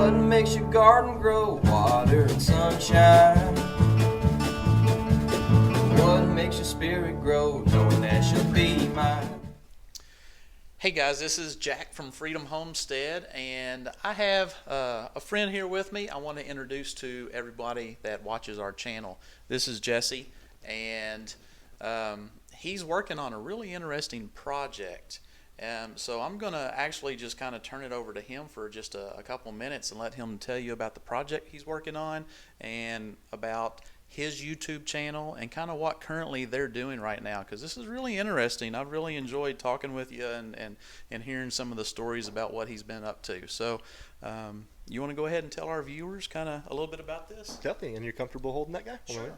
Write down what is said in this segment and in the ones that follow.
What makes your garden grow? Water and sunshine. What makes your spirit grow? Knowing that she'll be mine. Hey guys, this is Jack from Freedom Homestead, and I have a friend here with me I want to introduce to everybody that watches our channel. This is Jesse, and he's working on a really interesting project. So I'm going to actually just kind of turn it over to him for just a couple minutes and let him tell you about the project he's working on and about his YouTube channel and kind of what currently they're doing right now, because this is really interesting. I've really enjoyed talking with you and hearing some of the stories about what he's been up to. So you want to go ahead and tell our viewers kind of a little bit about this? Definitely. And you're comfortable holding that guy? Sure.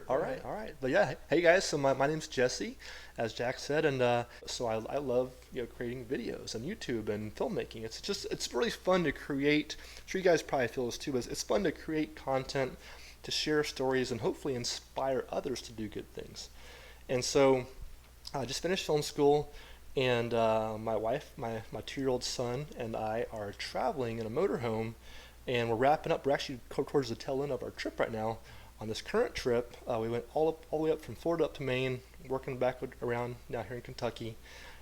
All right. But yeah, hey guys, so my name's Jesse, as Jack said, and so I love creating videos on YouTube and filmmaking. It's really fun to create. I'm sure you guys probably feel this too, but it's fun to create content, to share stories, and hopefully inspire others to do good things. And so I just finished film school, and my wife, my 2-year-old son, and I are traveling in a motorhome, and we're wrapping up. We're actually towards the tail end of our trip right now. On this current trip, we went all the way up from Florida up to Maine, working back around now here in Kentucky,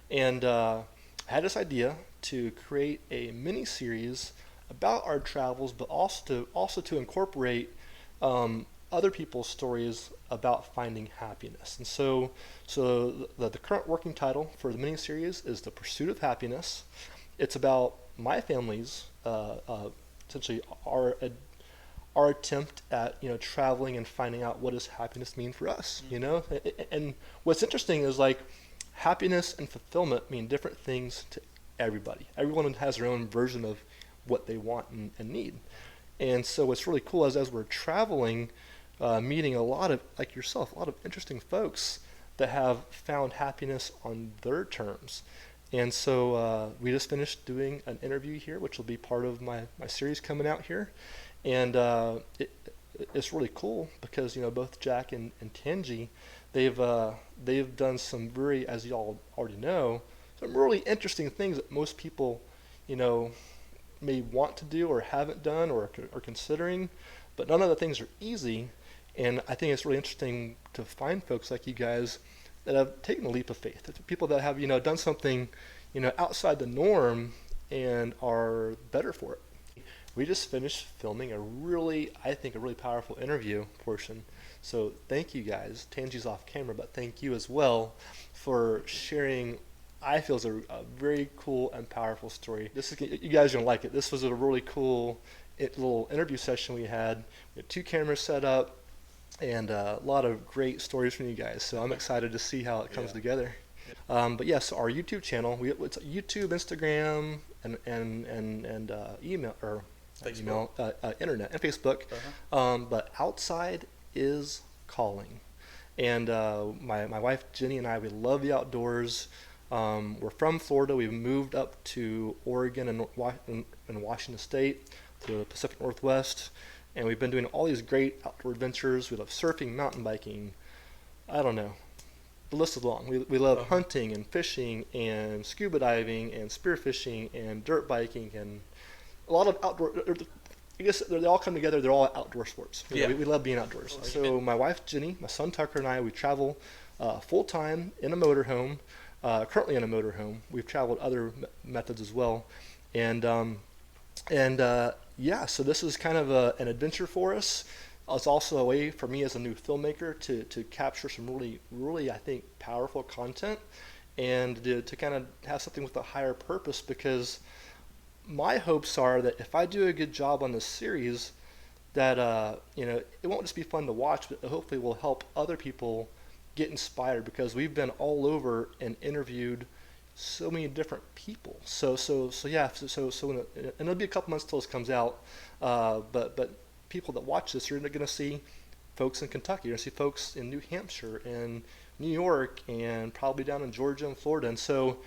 and I had this idea to create a mini-series about our travels, but also to incorporate other people's stories about finding happiness. And so the current working title for the mini-series is The Pursuit of Happiness. It's about my family's, essentially our attempt at traveling and finding out what does happiness mean for us. And what's interesting is, like, happiness and fulfillment mean different things to everybody. Everyone has their own version of what they want and need. And so what's really cool is, as we're traveling, meeting a lot of, like yourself, a lot of interesting folks that have found happiness on their terms. And so we just finished doing an interview here, which will be part of my series coming out here. And it's really cool because both Jack and Tangi, they've done some very, as y'all already know, some really interesting things that most people may want to do or haven't done or are considering, but none of the things are easy. And I think it's really interesting to find folks like you guys that have taken a leap of faith. It's people that have done something outside the norm and are better for it. We just finished filming I think a really powerful interview portion. So thank you guys. Tangi's off camera, but thank you as well for sharing. I feel is a very cool and powerful story. You guys are gonna like it. This was a really cool little interview session we had. We had 2 cameras set up and a lot of great stories from you guys. So I'm excited to see how it comes together. But yes, so our YouTube channel, it's YouTube, Instagram, and email or internet and Facebook. But outside is calling. And my wife Jenny and I, we love the outdoors. We're from Florida. We've moved up to Oregon and Washington State, to the Pacific Northwest, and we've been doing all these great outdoor adventures. We love surfing, mountain biking. I don't know. The list is long. We love hunting and fishing and scuba diving and spearfishing and dirt biking and a lot of outdoor. I guess they all come together. They're all outdoor sports. We love being outdoors. So my wife Jenny, my son Tucker, and I, we travel full time in a motorhome. Currently in a motorhome. We've traveled other methods as well, and so this is kind of an adventure for us. It's also a way for me as a new filmmaker to capture some really I think powerful content, and to kind of have something with a higher purpose, because my hopes are that if I do a good job on this series, that it won't just be fun to watch, but hopefully will help other people get inspired, because we've been all over and interviewed so many different people. So and it'll be a couple months till this comes out, but people that watch this, you're going to see folks in Kentucky, you're going to see folks in New Hampshire and New York and probably down in Georgia and Florida, and so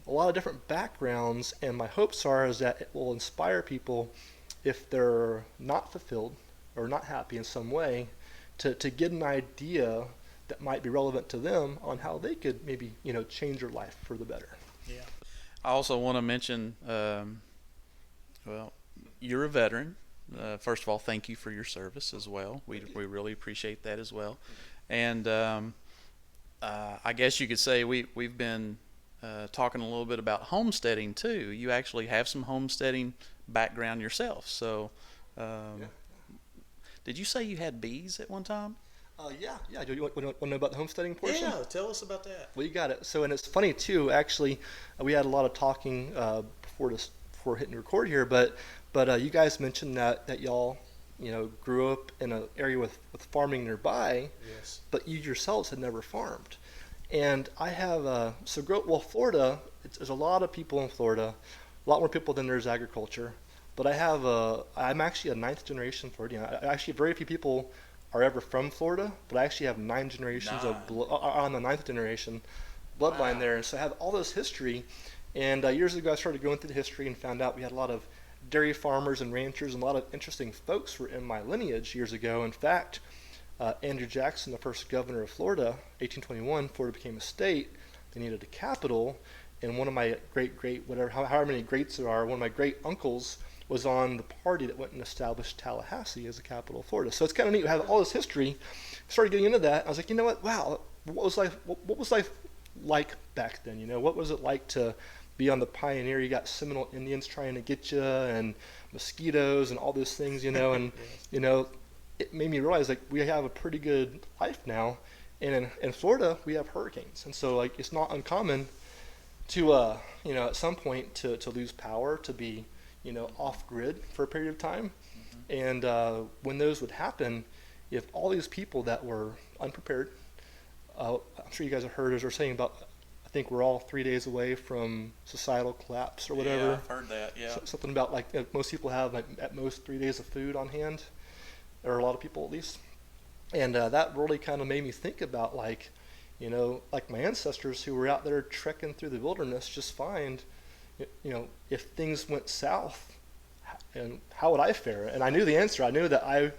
a lot of different backgrounds. And my hopes are is that it will inspire people, if they're not fulfilled or not happy in some way, to get an idea that might be relevant to them on how they could maybe change their life for the better. Yeah. I also want to mention, you're a veteran. First of all, thank you for your service as well. We really appreciate that as well. And I guess you could say we've been talking a little bit about homesteading too. You actually have some homesteading background yourself. So, did you say you had bees at one time? Yeah. Do you want to know about the homesteading portion? Yeah, tell us about that. Well, you got it. So, and it's funny too. Actually, we had a lot of talking before hitting record here, but you guys mentioned that y'all, grew up in an area with farming nearby. Yes. But you yourselves had never farmed. And I have Florida. There's a lot of people in Florida, a lot more people than there's agriculture. But I'm actually a ninth generation Floridian. Actually, very few people are ever from Florida, but I actually have 9 generations on the ninth generation bloodline there. And so I have all this history. And years ago, I started going through the history and found out we had a lot of dairy farmers and ranchers, and a lot of interesting folks were in my lineage years ago. In fact, Andrew Jackson, the first governor of Florida, 1821, Florida became a state. They needed a capital, and one of my however many greats there are, one of my great uncles was on the party that went and established Tallahassee as the capital of Florida. So it's kind of neat. We have all this history. Started getting into that. I was like, you know what? Wow, what was life like back then? What was it like to be on the Pioneer? You got Seminole Indians trying to get you, and mosquitoes, and all those things. And it made me realize like we have a pretty good life now. And in Florida, we have hurricanes, and so like it's not uncommon to at some point to lose power, to be off grid for a period of time. Mm-hmm. And when those would happen, if all these people that were unprepared, I'm sure you guys have heard as we're saying about, I think we're all 3 days away from societal collapse or whatever. Yeah, I've heard that. Yeah. Something about like most people have like at most 3 days of food on hand, or a lot of people at least. And that really kind of made me think about like my ancestors who were out there trekking through the wilderness just find, if things went south, and how would I fare? And I knew the answer. I knew that I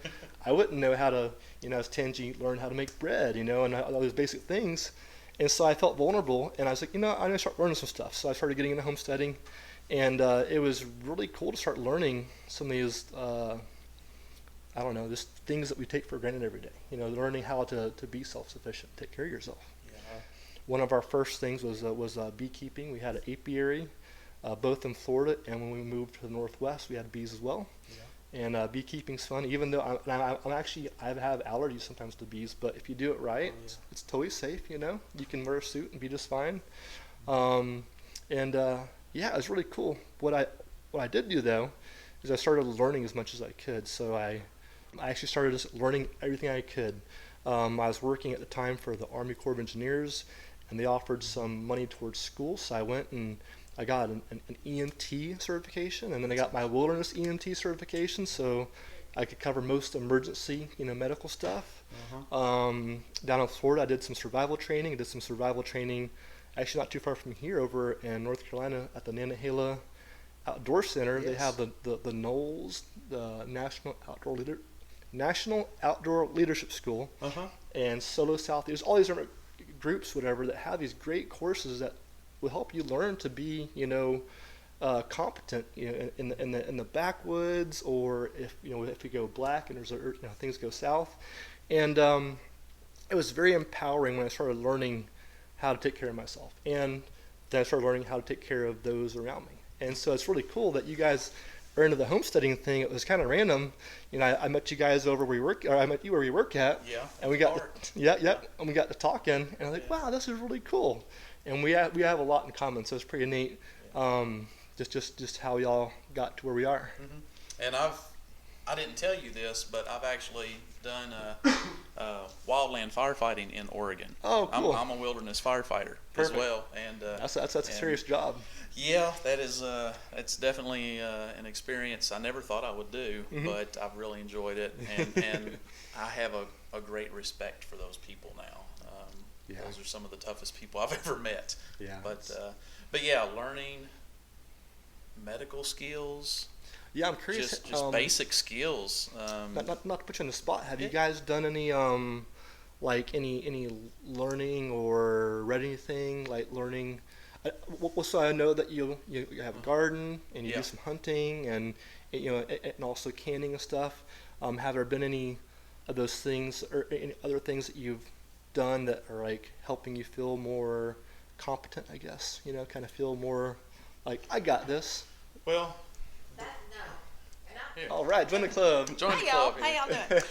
wouldn't know how to, as Tangi learned how to make bread, and all those basic things. And so I felt vulnerable, and I was like, I need to start learning some stuff. So I started getting into homesteading, and it was really cool to start learning some of these, just things that we take for granted every day. Learning how to be self-sufficient, take care of yourself. Yeah. One of our first things was beekeeping. We had an apiary, both in Florida, and when we moved to the Northwest, we had bees as well. Yeah. And beekeeping's fun, even though I have allergies sometimes to bees, but if you do it right, it's totally safe. You can wear a suit and be just fine. It was really cool. What I did do though is I started learning as much as I could. So I actually started just learning everything I could. I was working at the time for the Army Corps of Engineers, and they offered some money towards school, so I went and I got an EMT certification, and then I got my wilderness EMT certification, so I could cover most emergency, medical stuff. Uh-huh. Down in Florida, I did some survival training. Actually not too far from here, over in North Carolina at the Nantahala Outdoor Center. Yes. They have the NOLS, the National Outdoor Leadership School, uh-huh. and Solo South. There's all these different groups, whatever, that have these great courses that will help you learn to be, competent, in the backwoods, or if you go black and things go south. And it was very empowering when I started learning how to take care of myself, and then I started learning how to take care of those around me. And so it's really cool that you guys are into the homesteading thing. It was kind of random. I met you guys over where we work, or I met you where we work at. Yeah. And we got and we got to talking, and I was like, wow, this is really cool. And we have a lot in common, so it's pretty neat. Just how y'all got to where we are. Mm-hmm. And I didn't tell you this, but I've actually done wildland firefighting in Oregon. Oh, cool. I'm a wilderness firefighter. Perfect. As well, and that's a serious job. Yeah, that is. It's definitely an experience I never thought I would do, mm-hmm. but I've really enjoyed it, and I have a great respect for those people now. Those are some of the toughest people I've ever met. Yeah. But yeah, learning medical skills. Yeah, I'm curious. Just basic skills. Not to put you on the spot. Have you guys done any any learning or read anything like learning? So I know that you have a garden and you do some hunting and and also canning and stuff. Have there been any of those things or any other things that you've done that are like helping you feel more competent, I guess, kind of feel more like I got this? Well, all right, join the club. join the Hey club y'all, how y'all doing?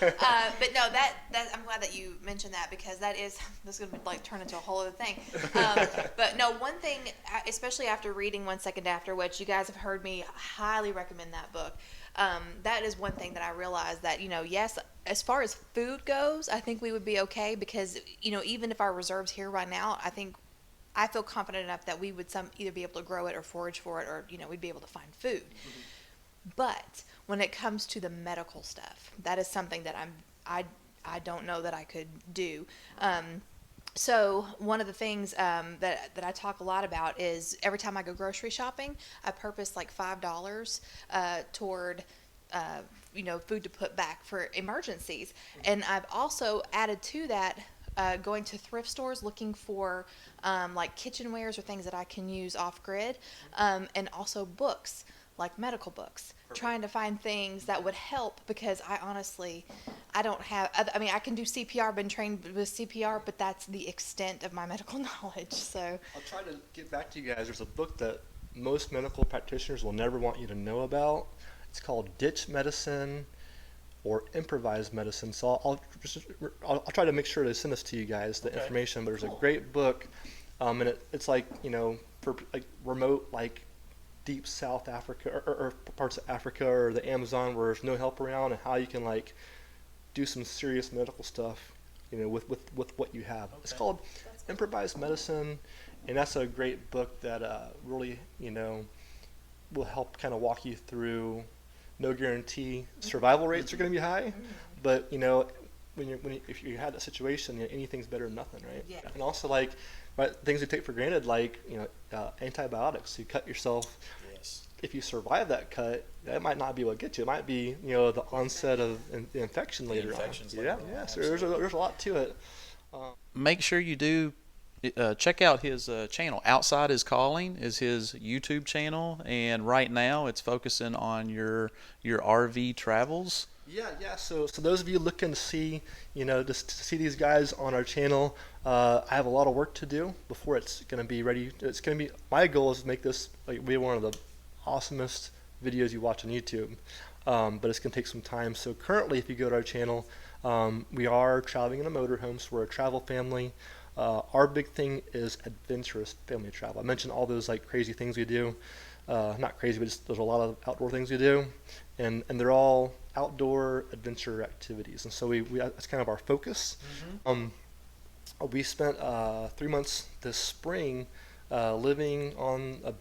But no, that I'm glad that you mentioned that, because this is gonna like turn into a whole other thing. But no, one thing, especially after reading 1 Second After, which you guys have heard me highly recommend that book. That is one thing that I realized that, yes, as far as food goes, I think we would be okay, because, even if our reserves here right now, I feel confident enough that we would either be able to grow it or forage for it, or, we'd be able to find food. Mm-hmm. But when it comes to the medical stuff, that is something that I don't know that I could do. So one of the things that I talk a lot about is every time I go grocery shopping, I purpose like $5 toward food to put back for emergencies. And I've also added to that going to thrift stores looking for like kitchenwares or things that I can use off grid, and also books, like medical books. Perfect. Trying to find things that would help, because I don't have, I can do CPR, been trained with CPR, but that's the extent of my medical knowledge. So I'll try to get back to you guys. There's a book that most medical practitioners will never want you to know about. It's called Ditch Medicine or Improvised Medicine. So I'll try to make sure to send this to you guys, the information. But there's a great book, and it's like, for like remote, like deep South Africa or parts of Africa or the Amazon where there's no help around, and how you can like do some serious medical stuff, with what you have. Okay. It's called Improvised Medicine, and that's a great book that really, will help kind of walk you through. No guarantee survival rates are going to be high, but if you had that situation, anything's better than nothing, right? Yeah. And also like things we take for granted, like antibiotics. You cut yourself. Yes. If you survive that cut, that might not be what gets you. It might be the onset of the infection later on. Yeah. So there's a lot to it. Make sure you do check out his channel. Outside is Calling is his YouTube channel, and right now it's focusing on your RV travels. Yeah. So those of you looking to see, just to see these guys on our channel, I have a lot of work to do before it's going to be ready. It's going to be, my goal is to make this be one of the awesomest videos you watch on YouTube, but it's going to take some time. So currently, if you go to our channel, we are traveling in a motorhome, so we're a travel family. Our big thing is adventurous family travel. I mentioned all those like crazy things we do. Not crazy, but there's a lot of outdoor things we do, and they're all outdoor adventure activities. And so we that's kind of our focus. Mm-hmm. We spent 3 months this spring living on a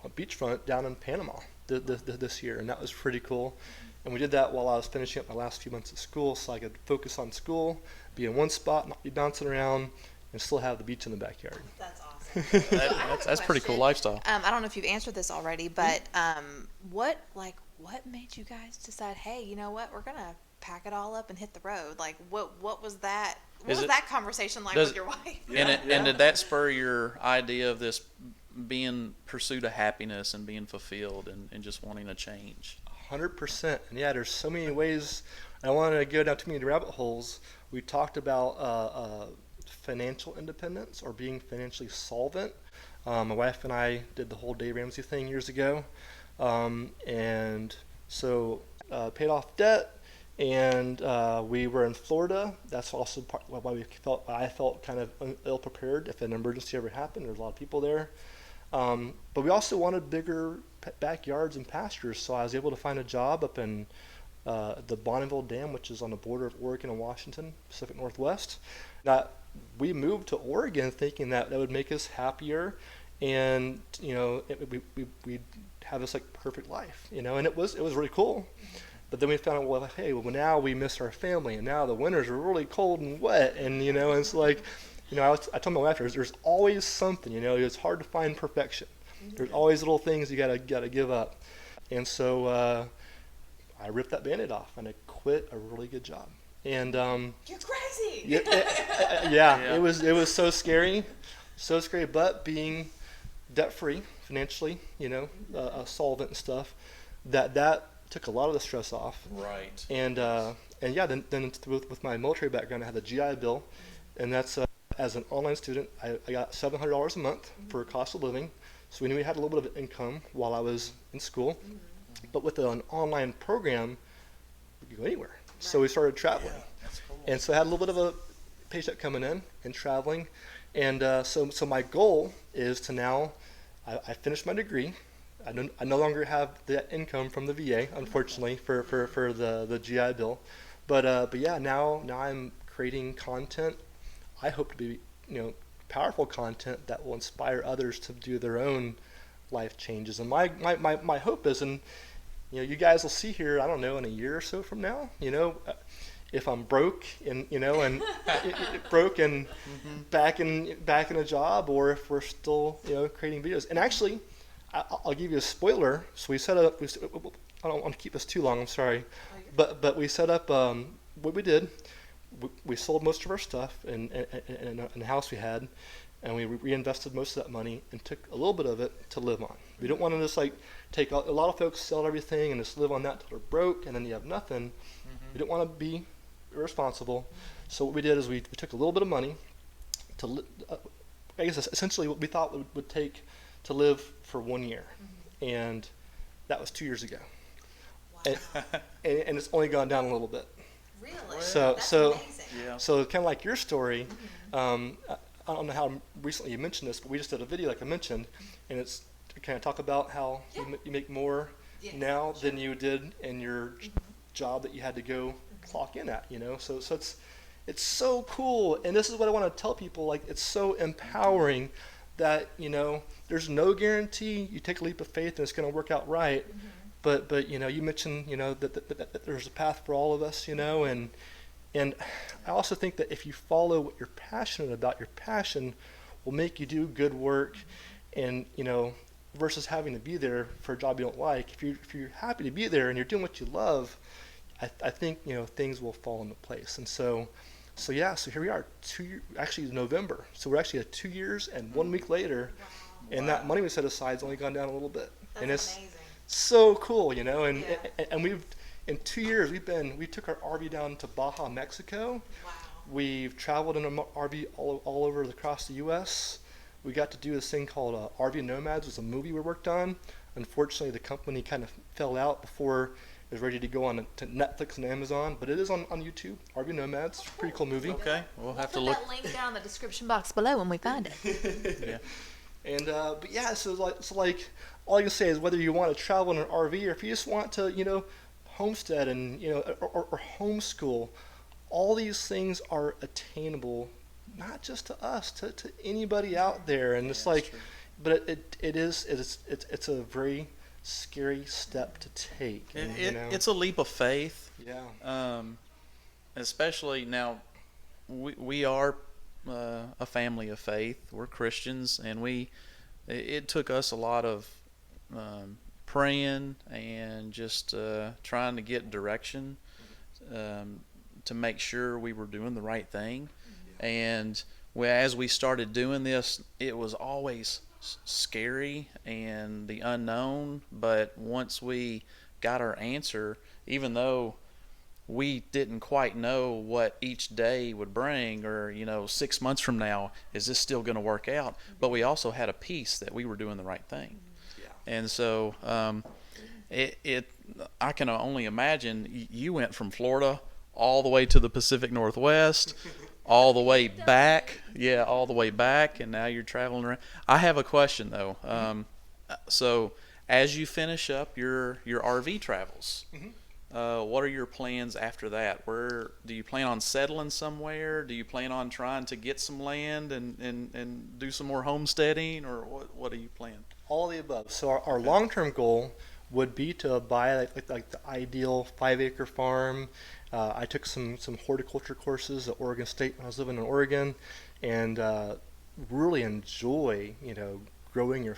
beachfront down in Panama this year, and that was pretty cool. And we did that while I was finishing up my last few months of school, so I could focus on school, be in one spot, not be bouncing around, and still have the beach in the backyard. that's awesome. That's pretty cool lifestyle. I don't know if you've answered this already, but what made you guys decide, hey, you know what, we're gonna pack it all up and hit the road? Like, what was that? What was that conversation like with your wife? And did that spur your idea of this being pursuit of happiness and being fulfilled and just wanting a change? 100%. And yeah, there's so many ways. I don't want to go down too many rabbit holes. We talked about financial independence or being financially solvent. My wife and I did the whole Dave Ramsey thing years ago, and so paid off debt, and we were in Florida. That's also part why I felt kind of ill prepared if an emergency ever happened. There's a lot of people there, but we also wanted bigger backyards and pastures. So I was able to find a job up in the Bonneville Dam, which is on the border of Oregon and Washington, Pacific Northwest. Now, we moved to Oregon thinking that would make us happier, and we'd have this like perfect life, and it was really cool. But then we found out, now we miss our family, and now the winters are really cold and wet, and and it's like, I told my wife, there's always something, it's hard to find perfection. There's always little things you gotta give up, and so I ripped that Band-Aid off and I quit a really good job. And you're crazy. Yeah, it was so scary, but being debt free financially, a solvent and stuff, that took a lot of the stress off. Right. And yeah, then with my military background, I had the GI Bill, and that's as an online student, I got $700 a month for cost of living. So we knew we had a little bit of income while I was in school. But with an online program, we could go anywhere. So we started traveling. Yeah, that's cool. And so I had a little bit of a paycheck coming in and traveling. And so my goal is to now, I finished my degree. I no longer have the income from the VA, unfortunately, for the GI Bill. But yeah, now I'm creating content. I hope to be, powerful content that will inspire others to do their own life changes. And my hope is, and you guys will see here, I don't know, in a year or so from now, if I'm broke and broke and back in a job, or if we're still creating videos. And actually, I'll give you a spoiler. So we set up. I don't want to keep this too long. I'm sorry, but we set up. What we did, we sold most of our stuff in the house we had, and we reinvested most of that money and took a little bit of it to live on. We don't want to just take a lot of folks sell everything and just live on that till they're broke and then you have nothing. We don't want to be irresponsible. So what we did is we took a little bit of money to, I guess essentially what we thought would take to live for 1 year, and that was 2 years ago. Wow. And it's only gone down a little bit. Really? So That's so amazing. Yeah. so kind of like your story. I don't know how recently you mentioned this, but we just did a video like I mentioned, and it's kind of talk about how you make more now than you did in your job that you had to go clock in at. So it's so cool, and this is what I want to tell people. It's so empowering that there's no guarantee. You take a leap of faith and it's going to work out right. But you mentioned that there's a path for all of us. And I also think that if you follow what you're passionate about, your passion will make you do good work, and versus having to be there for a job you don't like. If you're happy to be there and you're doing what you love, I think things will fall into place. And so here we are, actually November. So we're actually at 2 years and 1 week later, and that money we set aside has only gone down a little bit. That's and it's amazing. so cool, and we've in 2 years we took our RV down to Baja, Mexico. Wow. We've traveled in an RV all over across the U.S. We got to do this thing called RV Nomads. It was a movie we worked on. Unfortunately, the company kind of fell out before it was ready to go on to Netflix and Amazon, but it is on YouTube. RV Nomads, pretty cool movie. Okay, we'll have to Put look. that link down in the description box below when we find it. Yeah. And but yeah, so all you can say is whether you want to travel in an RV or if you just want to homestead and or homeschool, all these things are attainable, not just to us, to anybody out there. And it's that's true. but it's a very scary step to take. And, It's a leap of faith. Yeah. Especially now, we are a family of faith. We're Christians, and it took us a lot of praying and just trying to get direction to make sure we were doing the right thing. And as we started doing this, it was always scary and the unknown. But once we got our answer, even though we didn't quite know what each day would bring, or 6 months from now, is this still going to work out? But we also had a peace that we were doing the right thing. And so I can only imagine you went from Florida all the way to the Pacific Northwest, all the way back. Yeah, all the way back, and now you're traveling around. I have a question though. So as you finish up your RV travels, what are your plans after that? Where do you plan on settling somewhere? Do you plan on trying to get some land and do some more homesteading, or what do you plan? All of the above. So our long-term goal would be to buy like the ideal 5-acre farm. I took some horticulture courses at Oregon State when I was living in Oregon, and really enjoy growing your.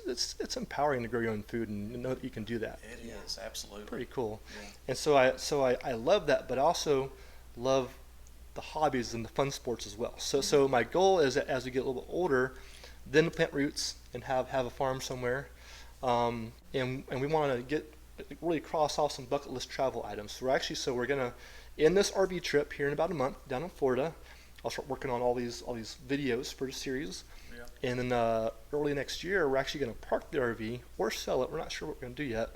It's empowering to grow your own food and know that you can do that. It is, absolutely. Pretty cool. Yeah. And so I love that, but I also love the hobbies and the fun sports as well. So my goal is that as we get a little bit older, then to plant roots and have a farm somewhere, and we want to get really cross off some bucket list travel items. So we're gonna end this RV trip here in about a month down in Florida. I'll start working on all these videos for the series. Yeah. And then early next year, we're actually gonna park the RV or sell it. We're not sure what we're gonna do yet.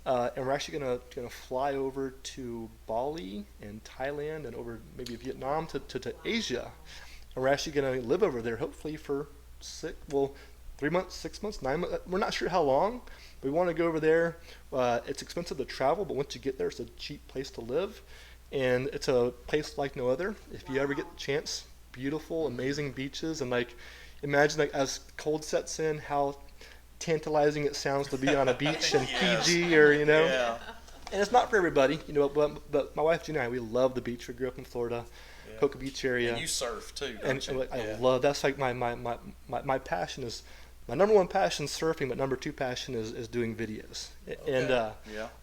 And we're actually gonna fly over to Bali and Thailand and over maybe Vietnam to Asia. And we're actually gonna live over there, hopefully for 3 months, 6 months, 9 months. We're not sure how long. We want to go over there. It's expensive to travel, but once you get there, it's a cheap place to live. And it's a place like no other. If you ever get the chance, beautiful, amazing beaches. And like, imagine like as cold sets in, how tantalizing it sounds to be on a beach in Fiji or, you know. Yeah. And it's not for everybody, you know, but my wife Gina and I, we love the beach. We grew up in Florida, Cocoa Beach area. And you surf too, don't you? And I love, that's like my passion is, my number one passion is surfing, but number two passion is doing videos. Okay.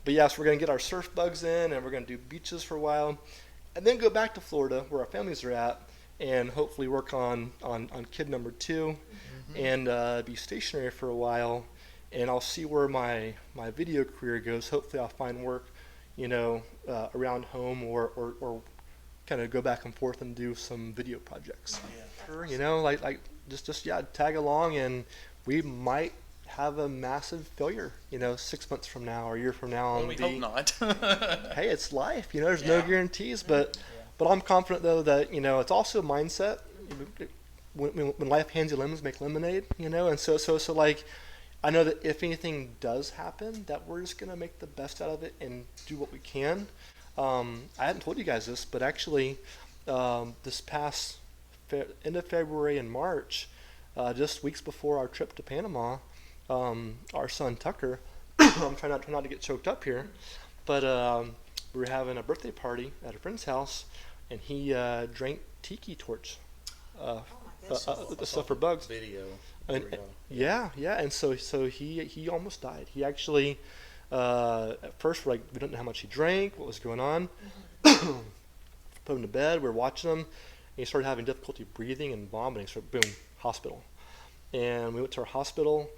But yeah, so we're going to get our surf bugs in, and we're going to do beaches for a while, and then go back to Florida where our families are at, and hopefully work on kid number 2, and be stationary for a while, and I'll see where my video career goes. Hopefully I'll find work, you know, around home or kind of go back and forth and do some video projects. Yeah. You know, like just tag along, and we might have a massive failure, you know, 6 months from now or a year from now. Well, we hope not. Hey, it's life, you know, there's no guarantees, but I'm confident though that, you know, it's also a mindset. When life hands you lemons, make lemonade, you know, and so like, I know that if anything does happen, that we're just gonna make the best out of it and do what we can. I hadn't told you guys this, but actually, this past end of February and March, just weeks before our trip to Panama, our son Tucker, I'm trying not to get choked up here, but we were having a birthday party at a friend's house, and he drank tiki torch, the stuff for bugs. Video. And so he almost died. He actually, at first, we didn't know how much he drank, what was going on. Put him to bed. We were watching him, and he started having difficulty breathing and vomiting. So boom, hospital. And we went to our hospital,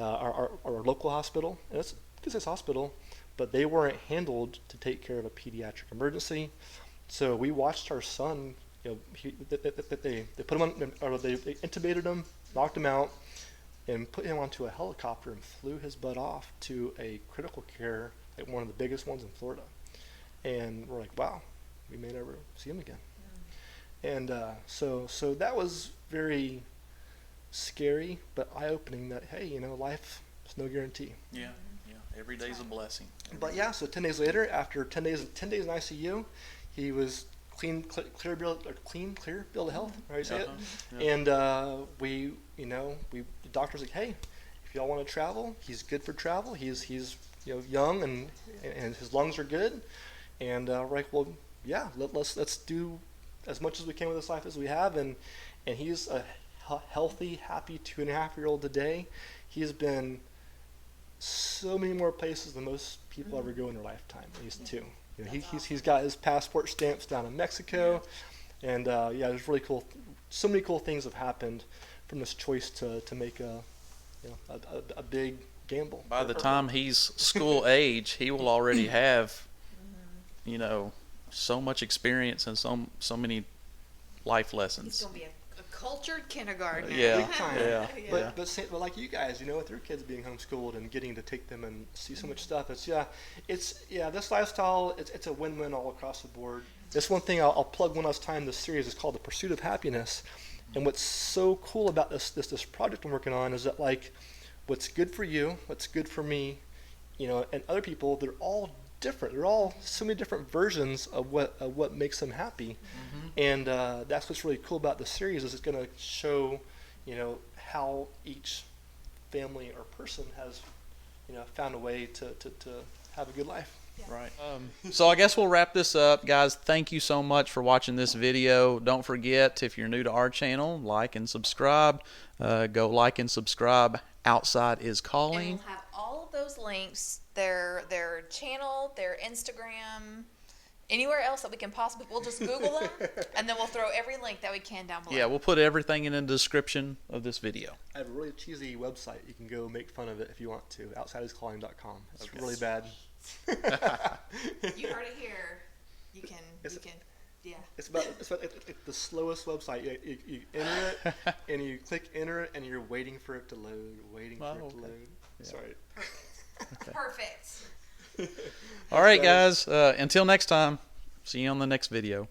our local hospital, and it's a good size hospital, but they weren't handled to take care of a pediatric emergency. So we watched our son. You know, they put him on, or they intubated him, knocked him out, and put him onto a helicopter and flew his butt off to a critical care, like one of the biggest ones in Florida. And we're like, wow, we may never see him again. And so that was very scary, but eye-opening that, hey, you know, life is no guarantee. Yeah. Every day's a blessing. But yeah, so 10 days later, after 10 days in ICU, he was clear bill of health, right? Say it. And the doctor's like, hey, if y'all want to travel, he's good for travel. He's you know, young and his lungs are good. And we're like, well, yeah, let's do as much as we can with this life as we have. And he's a healthy, happy 2.5-year-old today. He's been so many more places than most people ever go in their lifetime. He's 2. You know, he's got his passport stamps down in Mexico, and there's really cool. So many cool things have happened from this choice to make a big gamble. By the time he's school age, he will already have, you know, so much experience and so many life lessons. He's gonna be a cultured kindergartner. Yeah. But like you guys, you know, with your kids being homeschooled and getting to take them and see so much stuff, this lifestyle, it's a win-win all across the board. This one thing I'll plug one last time. This series is called The Pursuit of Happiness, and what's so cool about this project I'm working on is that, like, what's good for you, what's good for me, you know, and other people, they're all different. They're all so many different versions of what makes them happy. And that's what's really cool about the series, is it's going to show, you know, how each family or person has, you know, found a way to have a good life. Yeah. Right. So I guess we'll wrap this up, guys. Thank you so much for watching this video. Don't forget, if you're new to our channel, like and subscribe. Go like and subscribe. Outside is Calling. And we'll have all of those links, their channel, their Instagram, anywhere else that we can possibly, we'll just Google them, and then we'll throw every link that we can down below. Yeah, we'll put everything in the description of this video. I have a really cheesy website. You can go make fun of it if you want to. Outsideiscalling.com. It's Okay. really bad. You heard it here. You can. Yeah. It's about like the slowest website. You enter it and you click enter and you're waiting for it to load, waiting for it to load. Yeah. Sorry. Perfect. All right, guys. Until next time. See you on the next video.